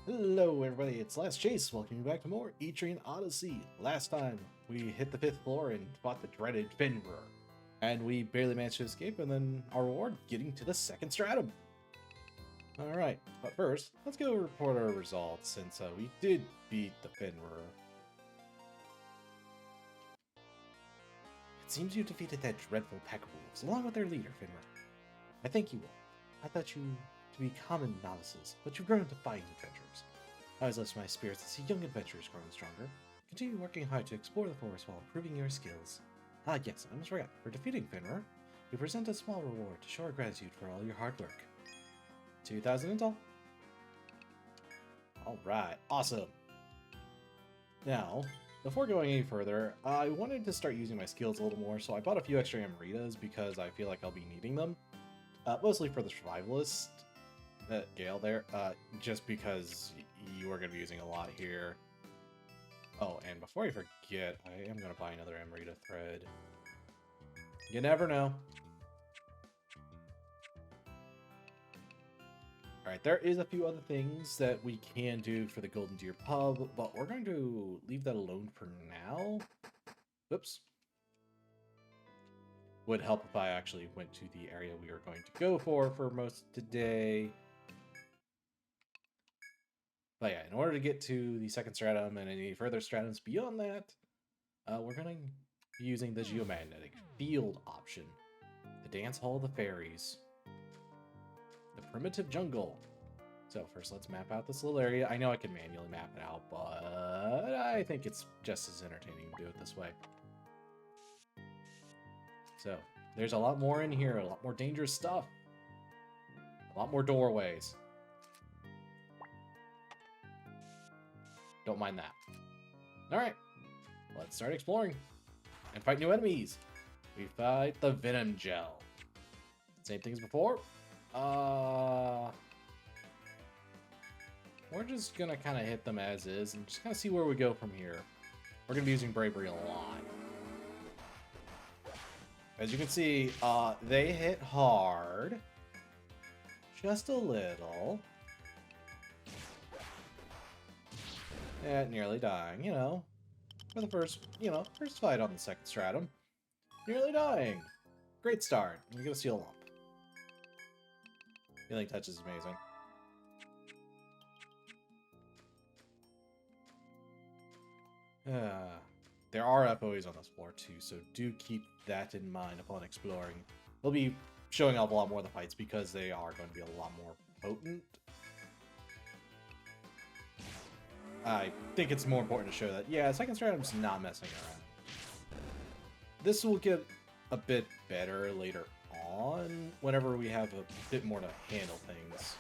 Hello everybody, it's Last Chase, welcoming you back to more Etrian Odyssey. Last time, we hit the 5th floor and fought the dreaded Fenrir. And we barely managed to escape, and then our reward, getting to the Second Stratum. Alright, but first, let's go report our results, since we did beat the Fenrir. It seems you defeated that dreadful pack of wolves, along with their leader, Fenrir. I thank you all. I thought you to be common novices, but you've grown to fighting adventurers. I always lift my spirits to see young adventurers growing stronger. Continue working hard to explore the forest while improving your skills. Ah yes, I almost forgot. For defeating Fenrir, we present a small reward to show our gratitude for all your hard work. 2,000 intel. Alright, awesome. Now, before going any further, I wanted to start using my skills a little more, so I bought a few extra Amritas because I feel like I'll be needing them. Mostly for the Survivalist, Gale there, just because you are going to be using a lot here. Oh, and before I forget, I am going to buy another Amrita thread. You never know. Alright, there is a few other things that we can do for the Golden Deer Pub, but we're going to leave that alone for now. Oops. Would help if I actually went to the area we were going to go for most of today. But yeah, in order to get to the Second Stratum and any further stratums beyond that, we're going to be using the Geomagnetic Field option. The Dance Hall of the Fairies. The Primitive Jungle. So first let's map out this little area. I know I can manually map it out, but I think it's just as entertaining to do it this way. So, there's a lot more in here, a lot more dangerous stuff. A lot more doorways. Don't mind that. Alright, let's start exploring. And fight new enemies. We fight the Venom Gel. Same thing as before. We're just gonna kind of hit them as is and just kind of see where we go from here. We're gonna be using Bravery a lot. As you can see, they hit hard. Just a little. And nearly dying, you know. For the first fight on the Second Stratum. Nearly dying. Great start. You're gonna see a lump. Healing Touch is amazing. There are FOEs on this floor too, so do keep that in mind upon exploring. We'll be showing off a lot more of the fights because they are going to be a lot more potent. I think it's more important to show that, yeah, Second Stratum's not messing around. This will get a bit better later on, whenever we have a bit more to handle things.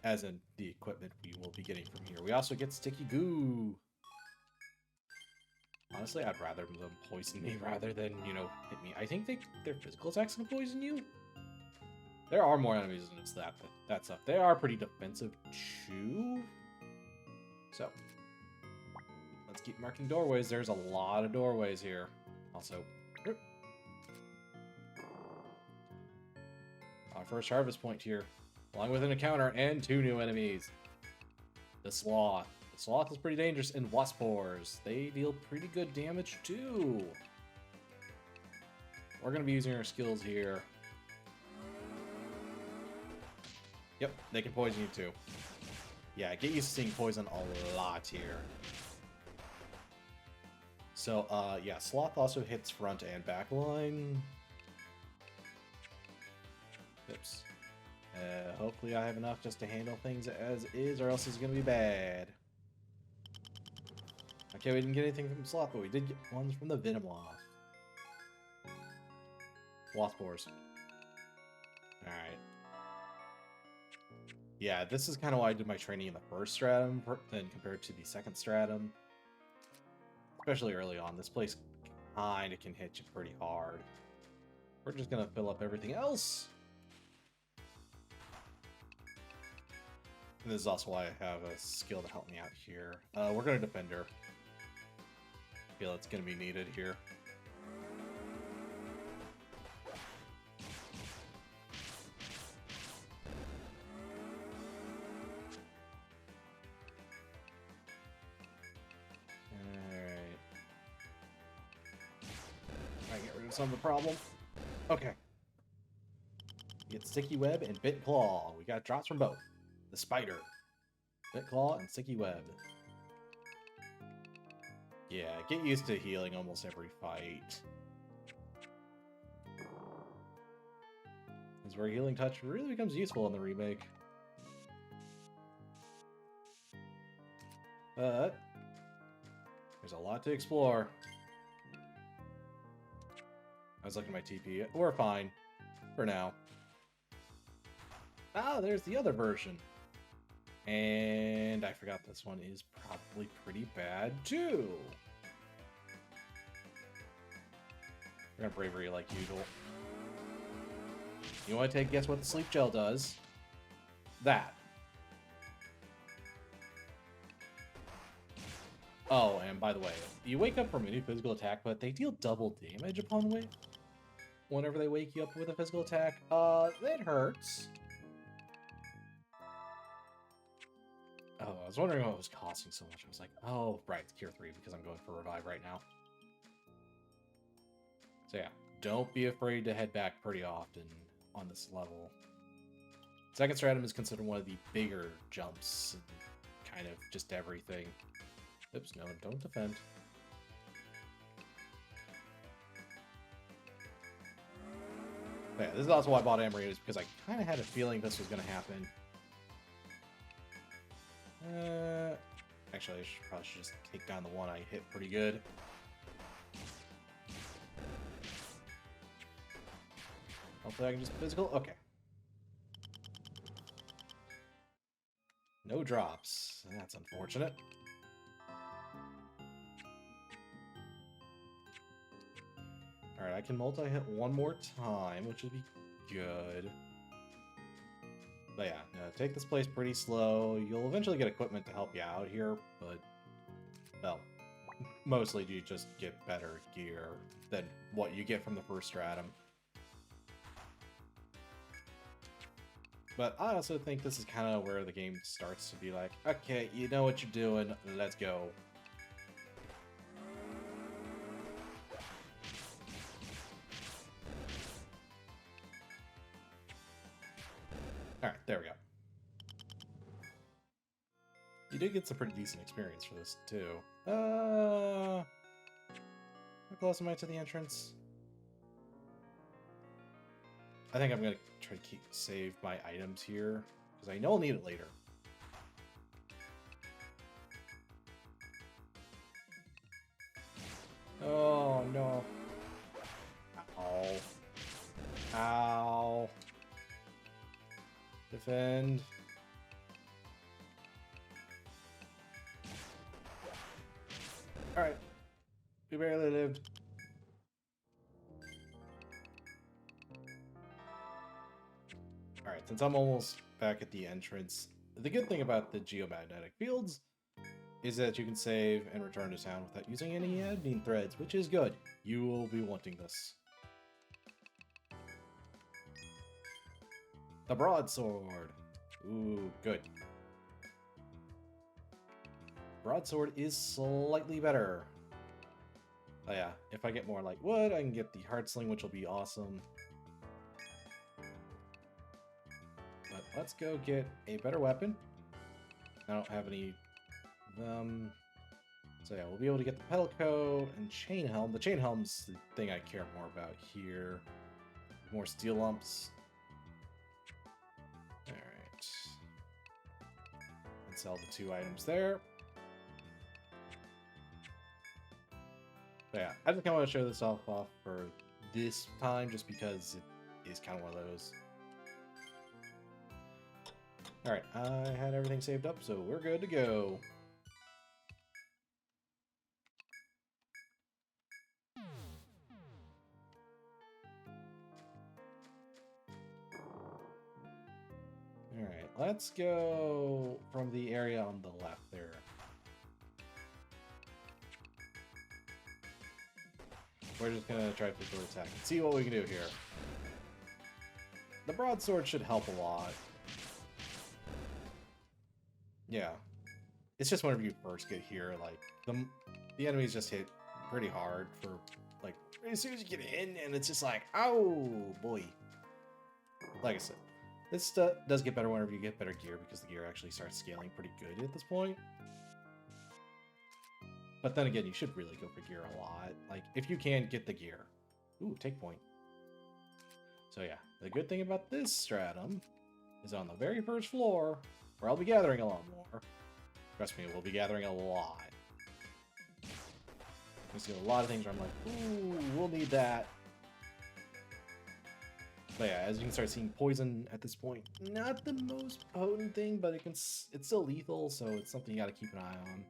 As in the equipment we will be getting from here. We also get Sticky Goo. Honestly, I'd rather them poison me rather than, you know, hit me. I think their physical attacks can poison you. There are more enemies than just that, but that stuff. They are pretty defensive too. So, let's keep marking doorways. There's a lot of doorways here. Also, our first harvest point here, along with an encounter and 2 new enemies. The Sloth. The Sloth is pretty dangerous, and Waspores. They deal pretty good damage too. We're going to be using our skills here. Yep, they can poison you too. Yeah, get used to seeing poison a lot here. So, yeah, Sloth also hits front and back line. Oops. Hopefully I have enough just to handle things as is, or else it's going to be bad. Okay, we didn't get anything from Sloth, but we did get ones from the Venom Wasp. Waspores. Alright. Yeah, this is kind of why I did my training in the first stratum then compared to the second stratum. Especially early on. This place kind of can hit you pretty hard. We're just going to fill up everything else. And this is also why I have a skill to help me out here. We're going to defend her. I feel it's going to be needed here. focus on the problem. Okay. Get Sticky Web and Bit Claw. We got drops from both. The Spider. Bit Claw and Sticky Web. Yeah, get used to healing almost every fight. This is where Healing Touch really becomes useful in the remake. But there's a lot to explore. I was looking at my TP. We're fine. For now. Ah, there's the other version. And I forgot this one is probably pretty bad too. We're gonna Bravery like usual. You want to guess what the Sleep Gel does? That. Oh, and by the way, you wake up from any physical attack, but they deal double damage upon wake. Whenever they wake you up with a physical attack, that hurts. Oh, I was wondering what was costing so much. I was like, oh, right, it's Cure 3 because I'm going for Revive right now. So yeah, don't be afraid to head back pretty often on this level. Second Stratum is considered one of the bigger jumps and kind of just everything. Oops, no, don't defend. But yeah, this is also why I bought Emerald, because I kind of had a feeling this was going to happen. Actually, I probably should just take down the one I hit pretty good. Hopefully I can just physical. Okay. No drops. That's unfortunate. Alright, I can multi-hit one more time, which would be good. But yeah, no, take this place pretty slow. You'll eventually get equipment to help you out here, but, well, mostly you just get better gear than what you get from the first Stratum. But I also think this is kind of where the game starts to be like, okay, you know what you're doing, let's go. Alright, there we go. You did get some pretty decent experience for this, too. How close am I to the entrance? I think I'm going to try to save my items here, because I know I'll need it later. Oh, no. Ow. Ow. Defend. Alright. We barely lived. Alright, since I'm almost back at the entrance, the good thing about the geomagnetic fields is that you can save and return to town without using any admin threads, which is good. You will be wanting this. The broadsword. Ooh, good. Broadsword is slightly better. Oh yeah, if I get more like wood, I can get the hard sling, which will be awesome. But let's go get a better weapon. I don't have any of them. So yeah, we'll be able to get the pedal coat and chain helm. The chain helm's the thing I care more about here. More steel lumps. Alright. And sell the 2 items there. But yeah, I just kind of want to show this off for this time, just because it is kind of one of those. Alright, I had everything saved up, so we're good to go. Alright, let's go from the area on the left there. We're just gonna try physical attack and see what we can do here. The broadsword should help a lot. Yeah. It's just whenever you first get here, like, the enemies just hit pretty hard for like as soon as you get in, and it's just like, oh boy. Like I said, this does get better whenever you get better gear, because the gear actually starts scaling pretty good at this point. But then again, you should really go for gear a lot. Like, if you can, get the gear. Ooh, take point. So yeah, the good thing about this stratum is on the very first floor, where I'll be gathering a lot more. Trust me, we'll be gathering a lot. There's a lot of things where I'm like, ooh, we'll need that. But yeah, as you can start seeing, poison at this point, not the most potent thing, but it's still lethal, so it's something you gotta keep an eye on.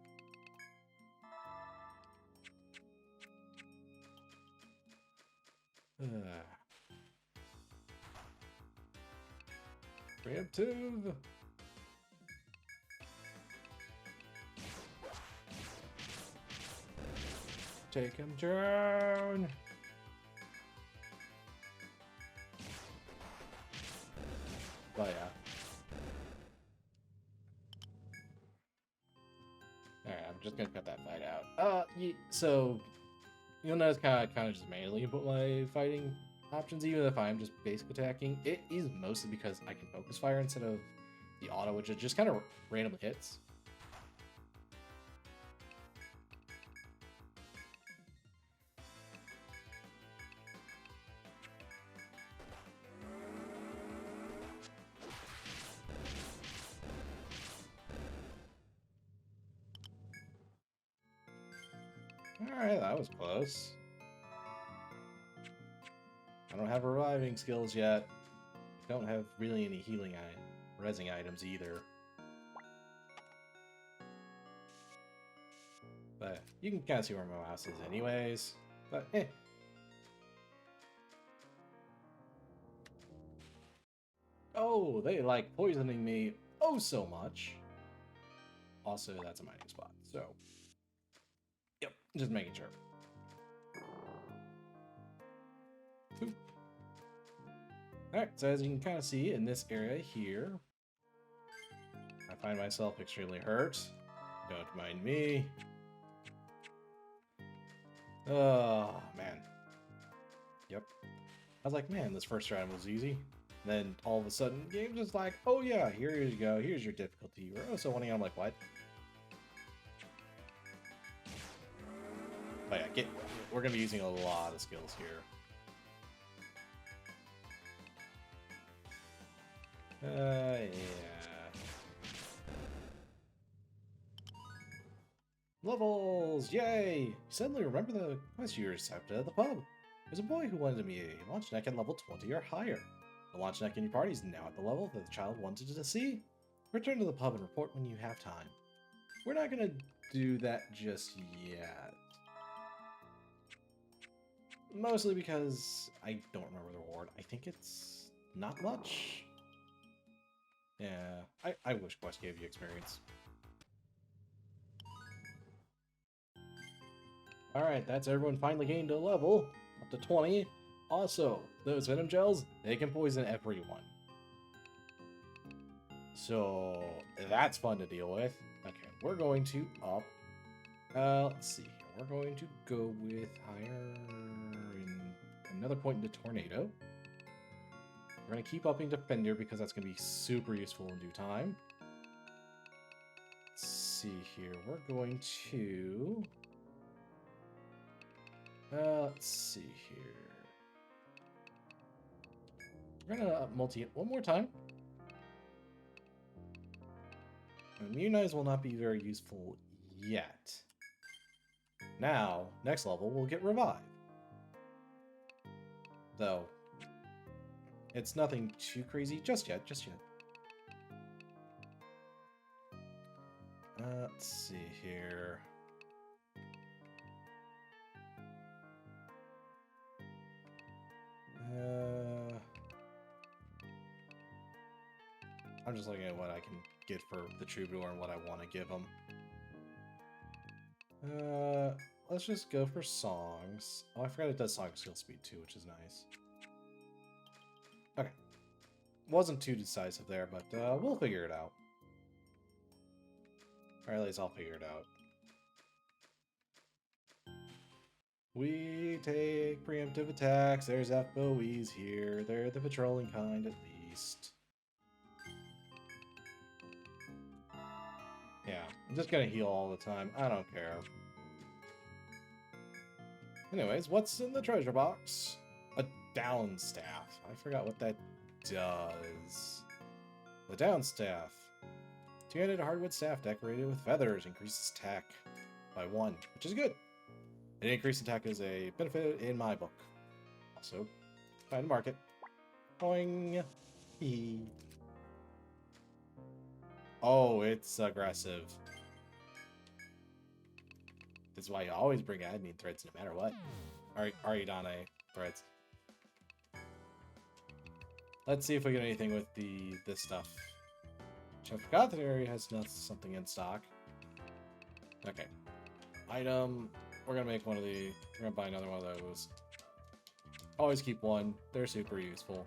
Preemptive! Take him down! But yeah. Alright, I'm just gonna cut that fight out. So you'll notice kind of just manually put my fighting options, even if I'm just basic attacking. It is mostly because I can focus fire instead of the auto, which it just kind of randomly hits. Alright, that was close. I don't have reviving skills yet. I don't have really any healing resing items either. But you can kind of see where my mouse is anyways. But eh. Oh, they like poisoning me oh so much. Also, that's a mining spot, so... Yep, just making sure. Oop. Alright, so as you can kind of see in this area here, I find myself extremely hurt. Don't mind me. Oh, man. Yep. I was like, man, this first round was easy. And then all of a sudden, the game's just like, oh yeah, here you go, here's your difficulty. We're also winning. I'm like, what? But yeah, we're going to be using a lot of skills here. Yeah. Levels! Yay! You suddenly remember the quest you accepted at the pub. There's a boy who wanted to be a launch neck at level 20 or higher. The launch neck in your party is now at the level that the child wanted to see. Return to the pub and report when you have time. We're not going to do that just yet. Mostly because I don't remember the reward. I think it's not much. Yeah, I wish Quest gave you experience. Alright, that's everyone finally gained a level, up to 20. Also, those Venom Gels, they can poison everyone. So, that's fun to deal with. Okay, we're going to up. Let's see here. We're going to go with higher in another point into Tornado. We're going to keep upping Defender because that's going to be super useful in due time. Let's see here. We're going to... let's see here. We're going to multi it one more time. Immunize will not be very useful yet. Now, next level, we'll get Revive. Though, it's nothing too crazy just yet, let's see here. I'm just looking at what I can get for the Troubadour and what I want to give him. Let's just go for songs. Oh, I forgot it does song skill speed too, which is nice. Okay. Wasn't too decisive there, but we'll figure it out. Or at least I'll figure it out. We take preemptive attacks. There's FOEs here. They're the patrolling kind at least. Yeah, I'm just gonna heal all the time. I don't care. Anyways, what's in the treasure box? A down staff. I forgot what that does. The down staff. Two-handed hardwood staff decorated with feathers increases attack by 1, which is good. An increased attack is a benefit in my book. Also, find a market. Boing. Oh, it's aggressive. This is why you always bring admin threads no matter what. Aridane threads. Let's see if we get anything with this stuff. I forgot that area has something in stock. Okay. Item. We're gonna make one of the. We're gonna buy another one of those. Always keep one. They're super useful.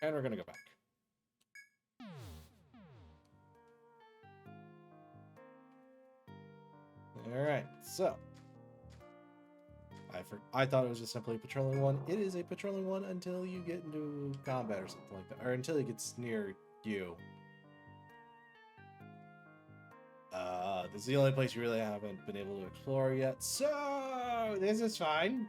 And we're gonna go back. Alright, so. I thought it was just simply a patrolling one. It is a patrolling one until you get into combat or something like that. Or until it gets near you. This is the only place you really haven't been able to explore yet. So, this is fine.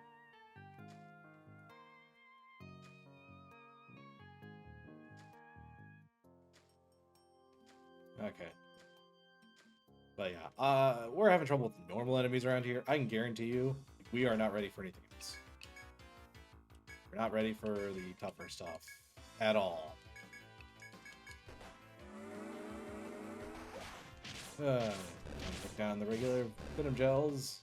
Okay. But yeah, we're having trouble with the normal enemies around here. I can guarantee you, we are not ready for anything else. We're not ready for the tougher stuff at all. Put down the regular venom gels.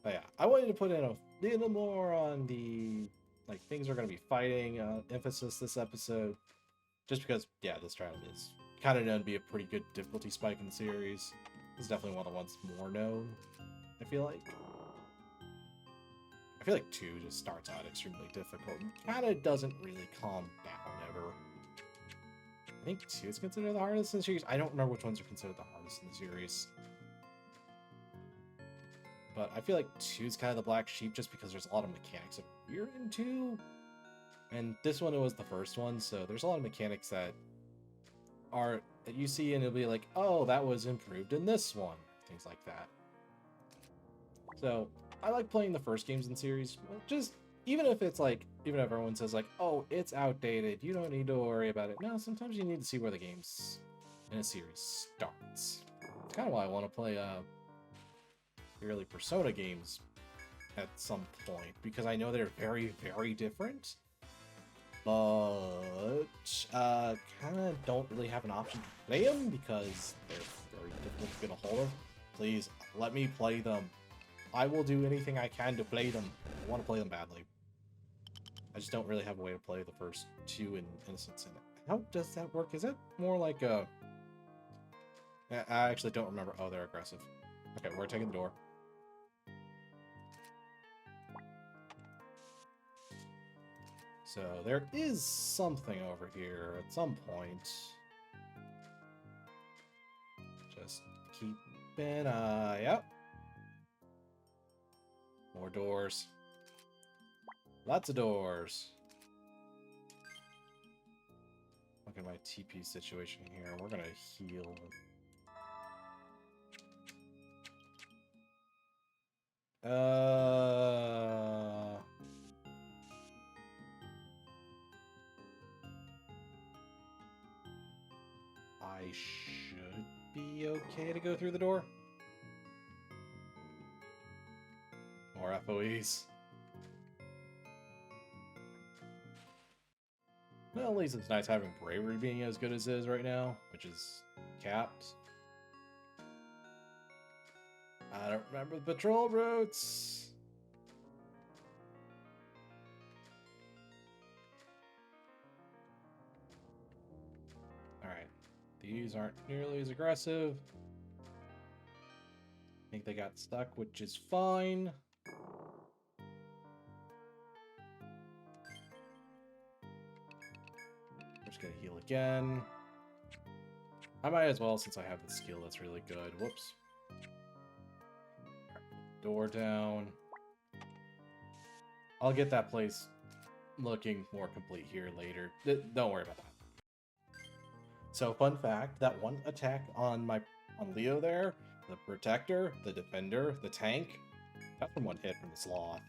But yeah, I wanted to put in a little more on the things we're going to be fighting emphasis this episode. Just because, yeah, this trial is kind of known to be a pretty good difficulty spike in the series. This is definitely one of the ones more known, I feel like. I feel like 2 just starts out extremely difficult and kind of doesn't really calm down ever. I think 2 is considered the hardest in the series. I don't remember which ones are considered the hardest in the series. But I feel like 2 is kind of the black sheep just because there's a lot of mechanics that are weird in 2. And this one, it was the first one, so there's a lot of mechanics that you see and it'll be like, oh, that was improved in this one. Things like that. So, I like playing the first games in the series. Just, even if everyone says like, oh, it's outdated, you don't need to worry about it. No, sometimes you need to see where the games in a series starts. It's kind of why I want to play the early Persona games at some point, because I know they're very, very different. But kind of don't really have an option to play them because they're very difficult to get a hold of. Please, let me play them. I will do anything I can to play them. I want to play them badly. I just don't really have a way to play the first 2 in Innocence. How does that work? Is it more like a... I actually don't remember. Oh, they're aggressive. Okay, we're taking the door. So there is something over here at some point. Just keep an eye out. More doors. Lots of doors. Look at my TP situation here. We're gonna heal. I should be okay to go through the door. More FOEs. Well, at least it's nice having bravery being as good as it is right now, which is capped. I don't remember the patrol routes. Alright. These aren't nearly as aggressive. I think they got stuck, which is fine. We're just gonna heal again. I might as well, since I have the skill that's really good. Whoops. door down. I'll get that place looking more complete here later. Don't worry about that. So, fun fact, that one attack on Leo there, the Protector, the Defender, the Tank, that's from one hit from the Sloth.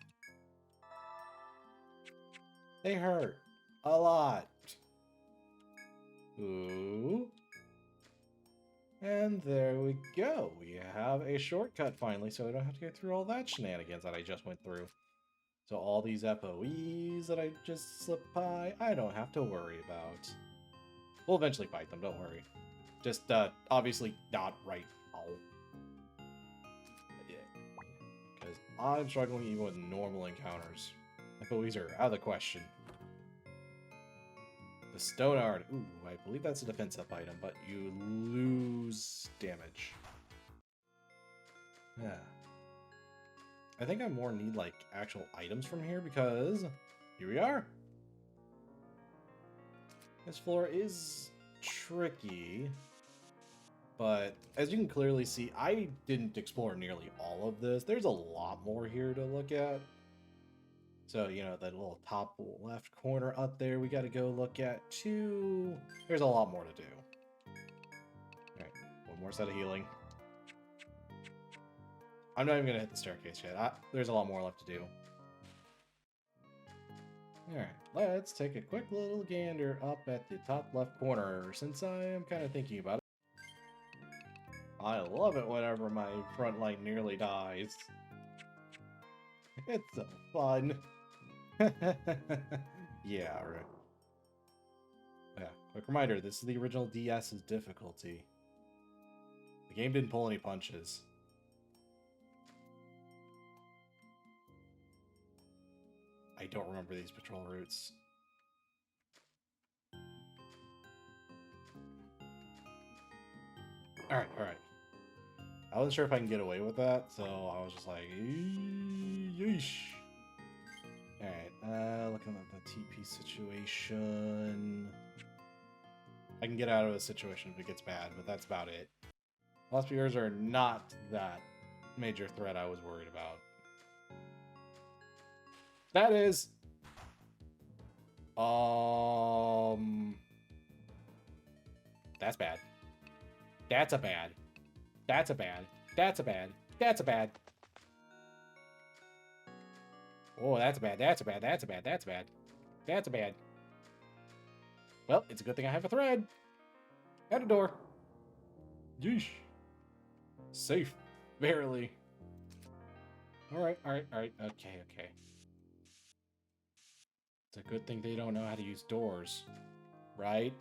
They hurt. A lot. Ooh. And there we go. We have a shortcut finally, so we don't have to go through all that shenanigans that I just went through. So all these FOEs that I just slipped by, I don't have to worry about. We'll eventually fight them, don't worry. Just, obviously not right now. Yeah. Because I'm struggling even with normal encounters. FOEs are out of the question. The Stone Art. Ooh, I believe that's a defensive item, but you lose damage. Yeah. I think I more need, like, actual items from here, because here we are. This floor is tricky, but as you can clearly see, I didn't explore nearly all of this. There's a lot more here to look at. So, you know, that little top left corner up there, we got to go look at too. There's a lot more to do. All right, one more set of healing. I'm not even going to hit the staircase yet. There's a lot more left to do. Alright, let's take a quick little gander up at the top left corner, since I am kind of thinking about it. I love it whenever my front line nearly dies. It's so fun. Yeah, right. Yeah, quick reminder, this is the original DS's difficulty. The game didn't pull any punches. I don't remember these patrol routes. Alright, alright. I wasn't sure if I can get away with that, so I was just like, yeesh. Alright, looking at the TP situation. I can get out of a situation if it gets bad, but that's about it. Lost viewers are not that major threat I was worried about. That is... That's bad. That's a bad. That's a bad. That's a bad. That's a bad. Oh, that's bad. That's a bad. That's a bad. That's bad. That's a bad. Well, it's a good thing I have a thread. And a door. Yeesh. Safe. Barely. Alright, alright, alright. Okay, okay. It's a good thing they don't know how to use doors. Right?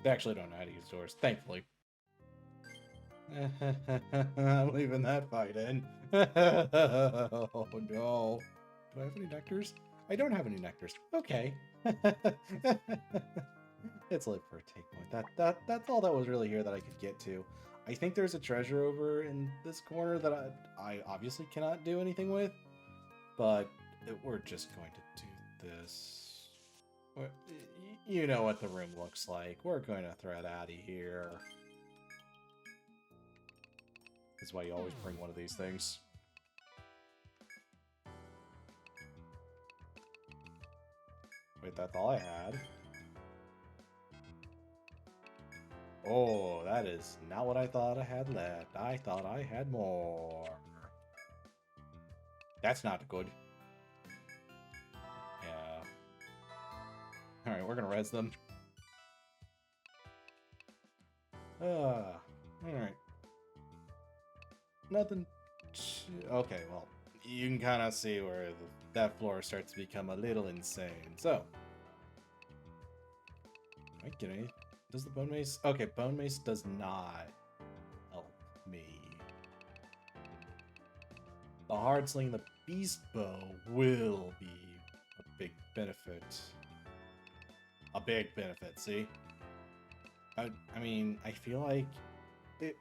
They actually don't know how to use doors, thankfully. I'm leaving that fight in. Oh no. Do I have any nectars? I don't have any nectars. Okay. It's live for a take point. That's all that was really here that I could get to. I think there's a treasure over in this corner that I obviously cannot do anything with, but we're just going to do this. You know what the room looks like. We're going to thread out of here. That's why you always bring one of these things. Wait, that's all I had? Oh, that is not what I thought I had left. I thought I had more. That's not good. Yeah. Alright, we're gonna res them. Alright. Nothing. Okay, well, you can kind of see where that floor starts to become a little insane. So, am I getting any? Does the bone mace? Okay, bone mace does not help me. The hard sling, the beast bow will be a big benefit. A big benefit. See, I mean, I feel like it.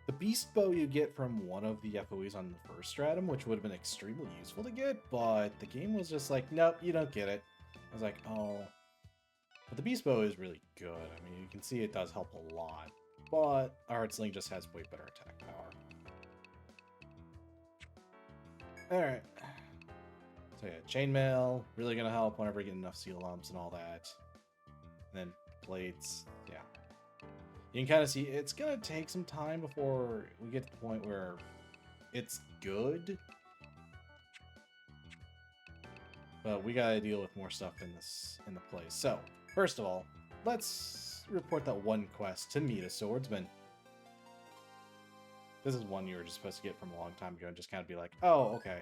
The beast bow you get from one of the FOEs on the first stratum, which would have been extremely useful to get, but the game was just like, nope, you don't get it. I was like, oh. But the beast bow is really good. I mean, you can see it does help a lot, but a hard sling just has way better attack power. Alright. So yeah, chainmail, really gonna help whenever you get enough seal lumps and all that. And then plates, yeah. You can kind of see it's gonna take some time before we get to the point where it's good. But we gotta deal with more stuff in the place. So, first of all, let's report that one quest to meet a swordsman. This is one you were just supposed to get from a long time ago and just kind of be like, oh, okay.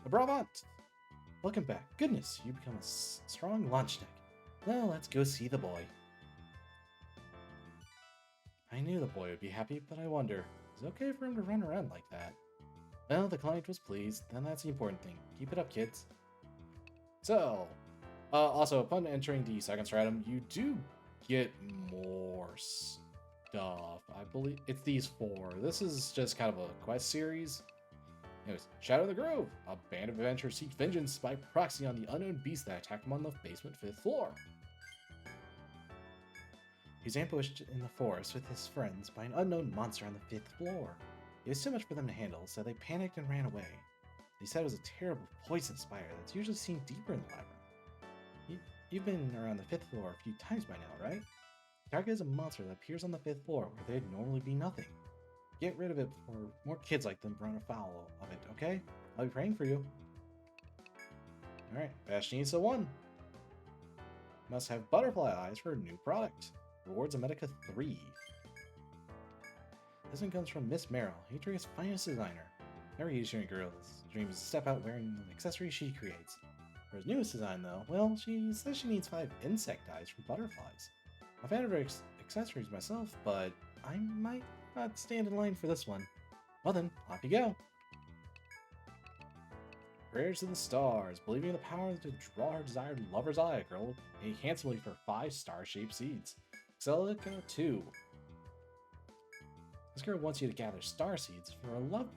A Brabant! Welcome back. Goodness, you become a strong launch deck. Well, let's go see the boy. I knew the boy would be happy, but I wonder, is it okay for him to run around like that? Well, the client was pleased, then that's the important thing. Keep it up, kids. So, also, upon entering the second stratum, you do get more stuff. I believe it's these 4. This is just kind of a quest series. Anyways, Shadow the Grove. A band of adventurers seek vengeance by proxy on the unknown beast that attacked them on the basement 5th floor. He was ambushed in the forest with his friends by an unknown monster on the 5th floor. It was too much for them to handle, so they panicked and ran away. They said it was a terrible poison spire that's usually seen deeper in the labyrinth. You've been around the 5th floor a few times by now, right? The target is a monster that appears on the 5th floor where there'd normally be nothing. Get rid of it before more kids like them run afoul of it, okay? I'll be praying for you. Alright, Fashionista 1. Must have butterfly eyes for a new product. Rewards a Medica 3. This one comes from Miss Merrill, Etrian's finest designer. Every Etrian girl's dream is to step out wearing the accessories she creates. For his newest design, though, well, she says she needs 5 insect eyes from butterflies. I'm a fan of her accessories myself, but I might not stand in line for this one. Well then, off you go. Prayers to the stars, believing in the power to draw her desired lover's eye, a girl will pay handsomely for 5 star-shaped seeds. Exelica 2. This girl wants you to gather star seeds for a love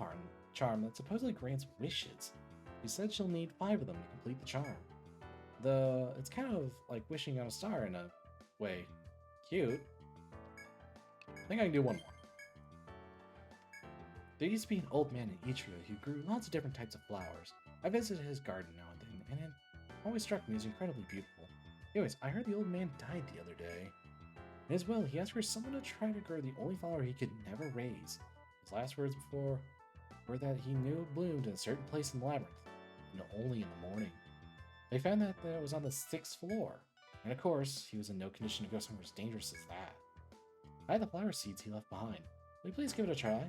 charm that supposedly grants wishes. She said she'll need 5 of them to complete the charm. It's kind of like wishing on a star in a way. Cute. I think I can do one more. There used to be an old man in Etrian who grew lots of different types of flowers. I visited his garden now and then, and it always struck me as incredibly beautiful. Anyways, I heard the old man died the other day. In his will, he asked for someone to try to grow the only flower he could never raise. His last words before were that he knew it bloomed in a certain place in the labyrinth, and only in the morning. They found that it was on the 6th floor, and of course, he was in no condition to go somewhere as dangerous as that. I had the flower seeds he left behind. Will you please give it a try?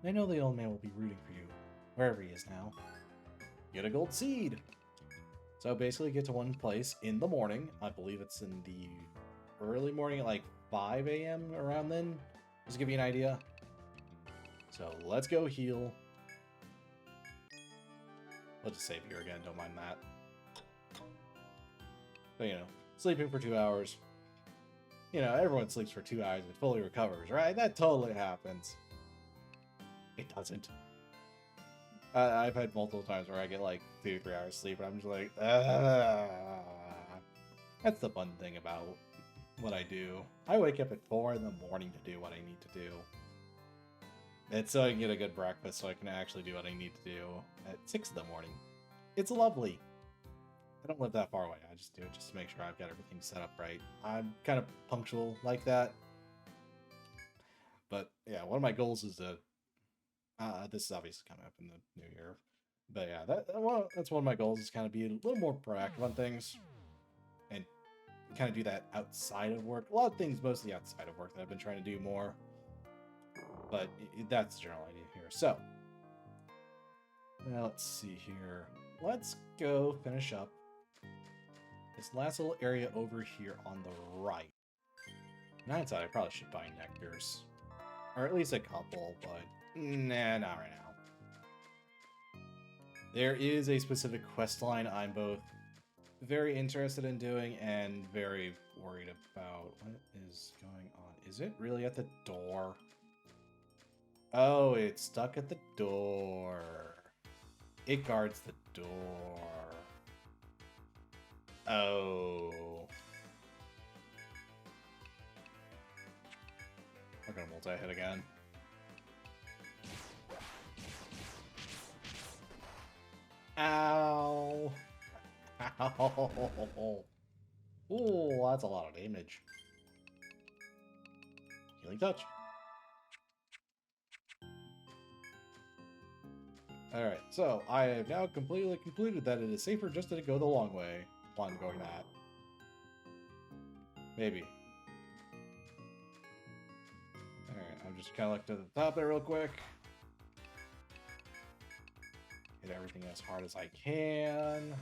I know the old man will be rooting for you, wherever he is now. Get a gold seed! So basically get to one place in the morning. I believe it's in the early morning at like 5 a.m. around then. Just to give you an idea. So let's go heal. Let's just save here again, don't mind that. But you know, sleeping for 2 hours. You know, everyone sleeps for 2 hours and fully recovers, right? That totally happens. It doesn't. I've had multiple times where I get like 2 or 3 hours sleep and I'm just like, That's the fun thing about what I do. I wake up at 4 in the morning to do what I need to do. It's so I can get a good breakfast so I can actually do what I need to do at 6 in the morning. It's lovely. I don't live that far away. I just do it just to make sure I've got everything set up right. I'm kind of punctual like that. But yeah, one of my goals is to... this is obviously coming up in the new year. But yeah, that's one of my goals is kind of be a little more proactive on things. And kind of do that outside of work. A lot of things mostly outside of work that I've been trying to do more. But that's the general idea here. So, now let's see here. Let's go finish up this last little area over here on the right. In hindsight, I probably should buy nectars. Or at least a couple, but nah, not right now. There is a specific quest line I'm both very interested in doing and very worried about. What is going on? Is it really at the door? Oh, it's stuck at the door. It guards the door. Oh. We're gonna multi-hit again. Ow! Ow! Ooh, that's a lot of damage. Healing touch. Alright, so I have now completely concluded that it is safer just to go the long way while I'm going that. Maybe. Alright, I'm just kind of like to the top there real quick. Hit everything as hard as I can.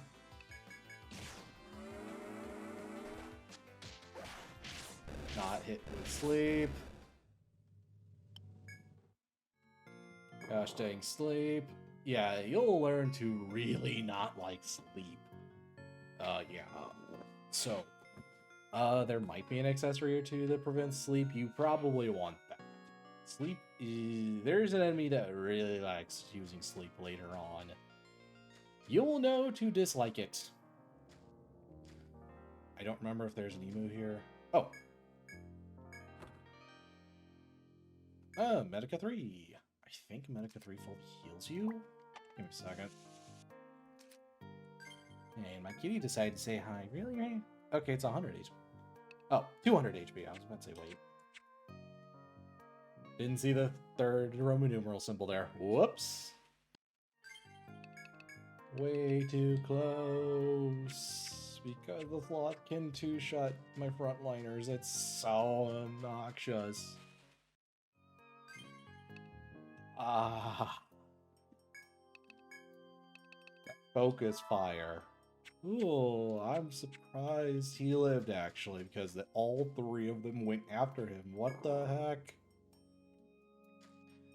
Not hit with sleep. Gosh dang sleep. Yeah, you'll learn to really not like sleep. Yeah. So, there might be an accessory or two that prevents sleep. You probably want that. Sleep is... There's an enemy that really likes using sleep later on. You'll know to dislike it. I don't remember if there's an emu here. Oh. Medica 3. I think Medica 3 full heals you. Give me a second. And my kitty decided to say hi. Really, right? Okay, it's 100 HP. Oh, 200 HP. I was about to say wait. Didn't see the third Roman numeral symbol there. Whoops. Way too close. Because the slot can two-shot my frontliners. It's so obnoxious. Ah. Focus fire. Ooh, I'm surprised he lived, actually, because all three of them went after him. What the heck?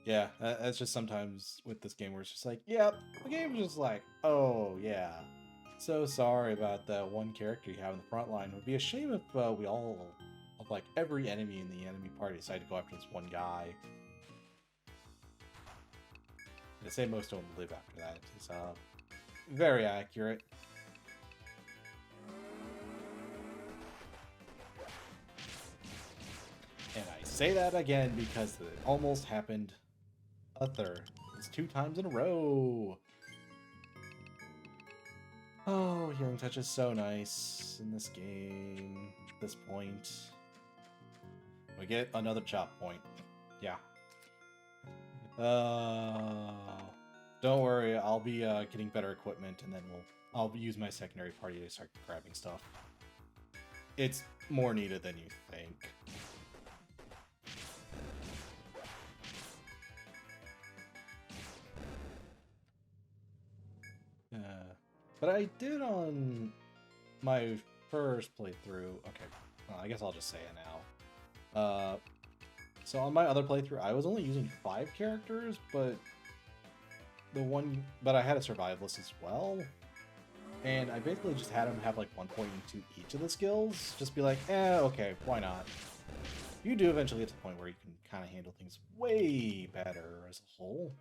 Yeah, that's just sometimes with this game where it's just like, yep, the game's just like, oh, yeah. So sorry about that one character you have in the front line. It would be a shame if we all, like, every enemy in the enemy party decided to go after this one guy. They say most don't live after that. It's very accurate. And I say that again because it almost happened a third. It's 2 times in a row. Oh, healing touch is so nice in this game. At this point. We get another chop point. Yeah. Don't worry, I'll be getting better equipment, and then I'll use my secondary party to start grabbing stuff. It's more needed than you think. But I did on my first playthrough. Okay, well, I guess I'll just say it now. So on my other playthrough, I was only using 5 characters, but I had a survivalist as well, and I basically just had him have like 1 point into each of the skills. Just be like, okay, why not? You do eventually get to the point where you can kind of handle things way better as a whole.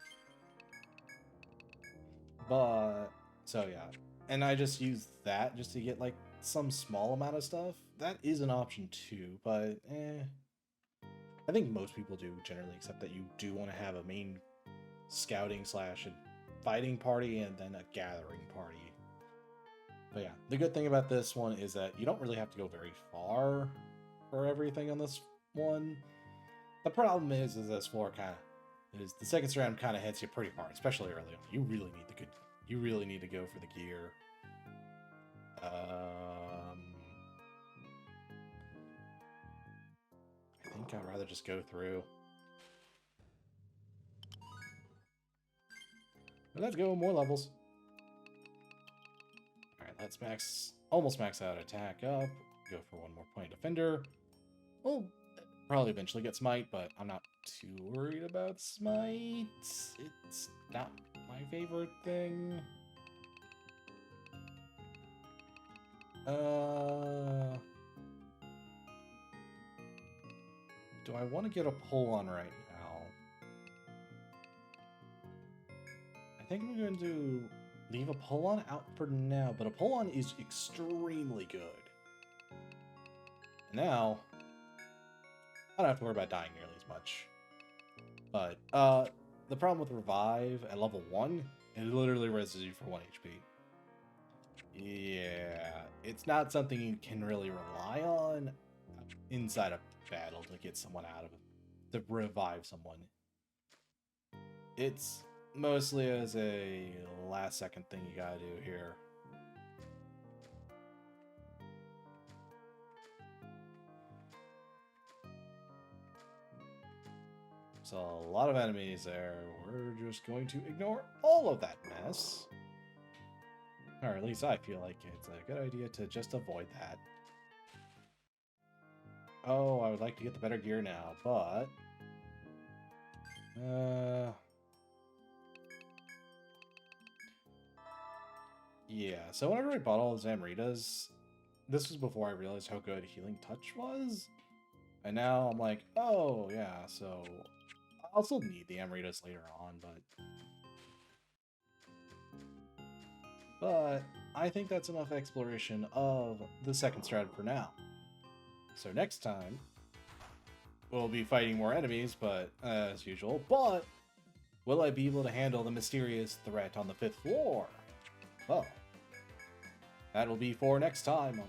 But so yeah, and I just used that just to get like some small amount of stuff. That is an option too, but I think most people do generally, except that you do want to have a main scouting / fighting party and then a gathering party. But yeah, the good thing about this one is that you don't really have to go very far for everything on this one. The problem is this floor the Second Stratum kind of hits you pretty hard, especially early on. You really need to go for the gear. I think I'd rather just go through. Let's go, more levels. Alright, let's almost max out attack up. Go for 1 more point defender. We'll probably eventually get smite, but I'm not too worried about smite. It's not my favorite thing. Do I want to get a pull on right now? I think I'm going to leave a pull on out for now, but a pull on is extremely good. And now, I don't have to worry about dying nearly as much. But the problem with revive at level 1 It literally reses you for 1 HP. Yeah, it's not something you can really rely on inside a battle to get someone out of it, to revive someone. It's mostly as a last second thing you gotta do here. So a lot of enemies there. We're just going to ignore all of that mess. Or at least I feel like it's a good idea to just avoid that. Oh, I would like to get the better gear now, but... yeah, so whenever I bought all the Zamritas, this was before I realized how good Healing Touch was. And now I'm like, oh, yeah, so... I'll still need the Amritas later on, but I think that's enough exploration of the Second Stratum for now. So next time, we'll be fighting more enemies, but as usual, but will I be able to handle the mysterious threat on the 5th floor? Well, that will be for next time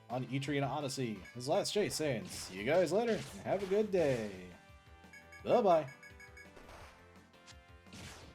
on Etrian Odyssey. This is Last Chase saying, see you guys later, and have a good day. Bye-bye.